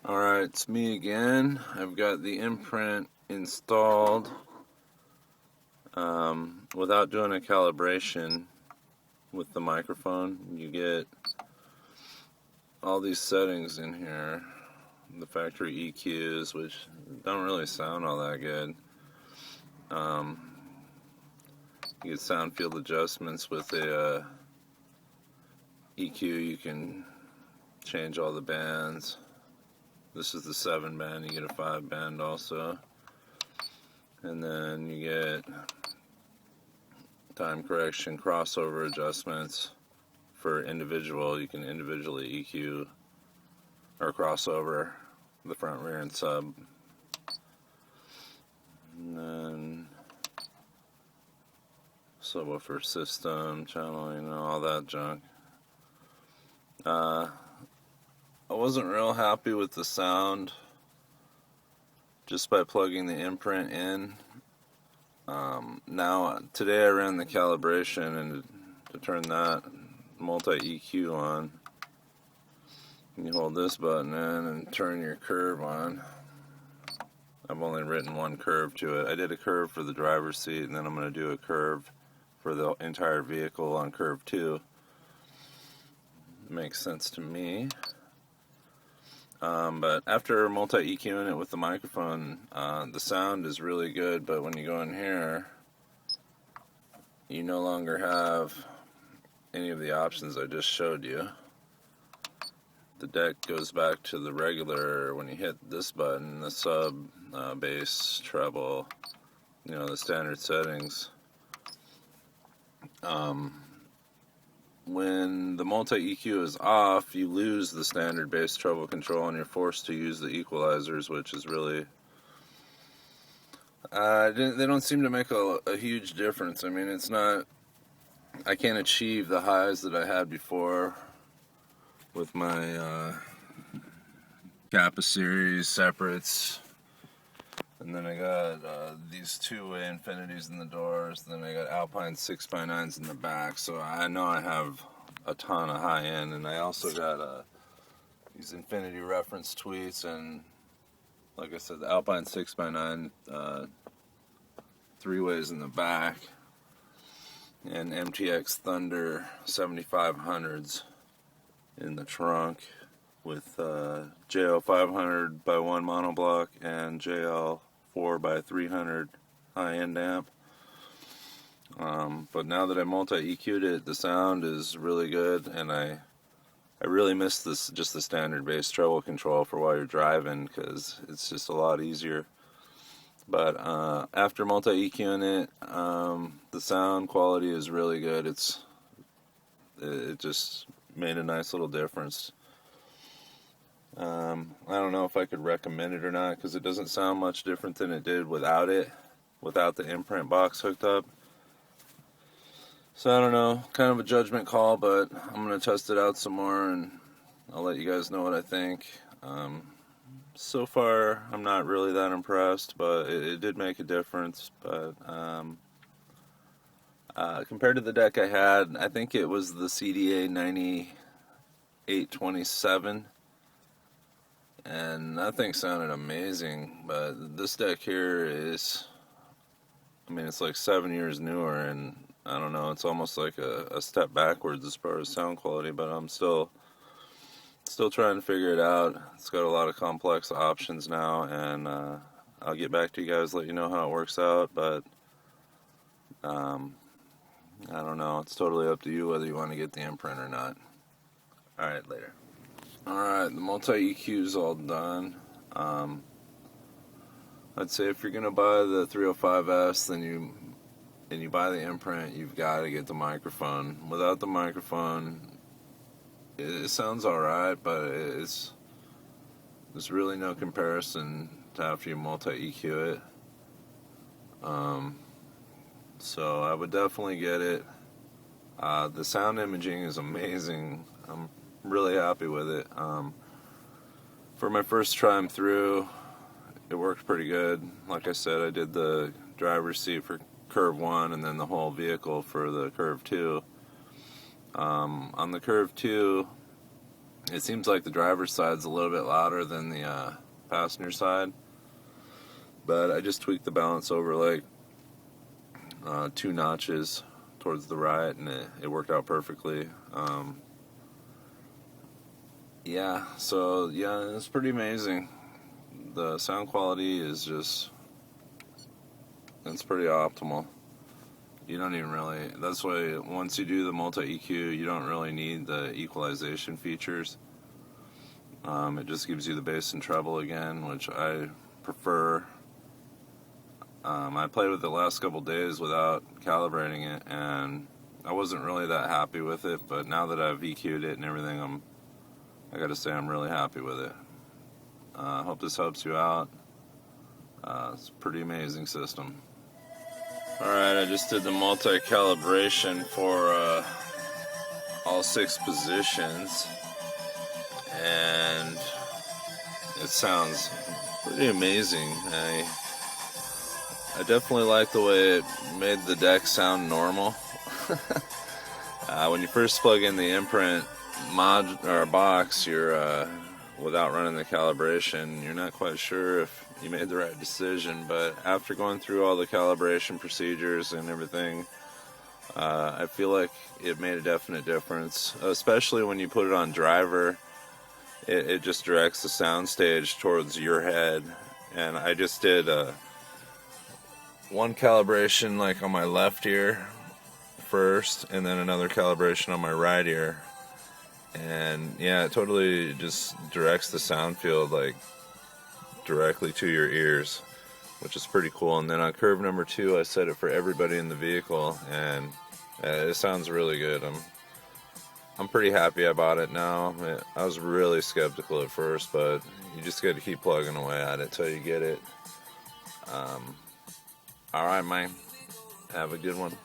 Alright, it's me again. I've got the Imprint installed without doing a calibration with the microphone. You get all these settings in here, the factory EQs, which don't really sound all that good. You get sound field adjustments with a EQ. You can change all the bands. This is the 7 band, you get a 5 band also. And then you get time correction, crossover adjustments for individual. You can individually EQ or crossover the front, rear, and sub. And then subwoofer system, channeling, all that junk. I wasn't real happy with the sound just by plugging the Imprint in. Now, today I ran the calibration, and to turn that multi-EQ on, you hold this button in and turn your curve on. I've only written one curve to it. I did a curve for the driver's seat, and then I'm going to do a curve for the entire vehicle on curve 2. Makes sense to me. But after multi-EQing it with the microphone, the sound is really good, but when you go in here, you no longer have any of the options I just showed you. The deck goes back to the regular when you hit this button, the sub, bass, treble, the standard settings. When the multi-EQ is off, you lose the standard bass treble control, and you're forced to use the equalizers, which is really... they don't seem to make a huge difference. I mean, it's not... I can't achieve the highs that I had before with my Kappa series separates. And then I got these two-way infinities in the doors. Then I got Alpine 6x9s in the back. So I know I have a ton of high-end. And I also got these infinity reference tweets. And like I said, the Alpine 6x9 three-ways in the back. And MTX Thunder 7500s in the trunk with JL 500x1 monoblock and JL 4x300 high-end amp. But now that I multi-EQ'd it, the sound is really good, and I really miss just the standard bass treble control for while you're driving, because it's just a lot easier. But after multi-EQing it, the sound quality is really good. It just made a nice little difference. I don't know if I could recommend it or not, because it doesn't sound much different than it did without the Imprint box hooked up. So I don't know, kind of a judgment call, but I'm going to test it out some more, and I'll let you guys know what I think. So far, I'm not really that impressed, but it did make a difference. But compared to the deck I had, I think it was the CDA 9827. And that thing sounded amazing, but this deck here is, it's like 7 years newer, and I don't know, it's almost like a step backwards as far as sound quality, but I'm still trying to figure it out. It's got a lot of complex options now, and I'll get back to you guys, let you know how it works out, but I don't know, it's totally up to you whether you want to get the Imprint or not. Alright, later. Alright, the multi-EQ is all done. I'd say if you're going to buy the 305s, and you buy the Imprint, you've got to get the microphone. Without the microphone, it sounds alright, but there's really no comparison to after you multi-EQ it. So I would definitely get it. The sound imaging is amazing. I'm really happy with it. For my first time through, it worked pretty good. Like I said, I did the driver's seat for curve 1 and then the whole vehicle for the curve 2. On the curve 2, It seems like the driver's side's a little bit louder than the passenger side, but I just tweaked the balance over like 2 notches towards the right, and it worked out perfectly. Yeah, so yeah, it's pretty amazing. The sound quality is just, it's pretty optimal. You don't even really, that's why once you do the multi-EQ, you don't really need the equalization features. It just gives you the bass and treble again, which I prefer. I played with it the last couple days without calibrating it, and I wasn't really that happy with it, but now that I've EQ'd it and everything, I gotta say I'm really happy with it. I hope this helps you out. It's a pretty amazing system. Alright, I just did the multi-calibration for all 6 positions, and it sounds pretty amazing. I definitely like the way it made the deck sound normal. When you first plug in the Imprint mod or box, you're without running the calibration, you're not quite sure if you made the right decision. But after going through all the calibration procedures and everything, I feel like it made a definite difference, especially when you put it on driver. It just directs the sound stage towards your head, and I just did one calibration like on my left ear first, and then another calibration on my right ear, and yeah, it totally just directs the sound field like directly to your ears, which is pretty cool. And then on curve number 2, I set it for everybody in the vehicle, and it sounds really good. I'm pretty happy I bought it now. I was really skeptical at first, but you just got to keep plugging away at it till you get it. Alright, man. Have a good one.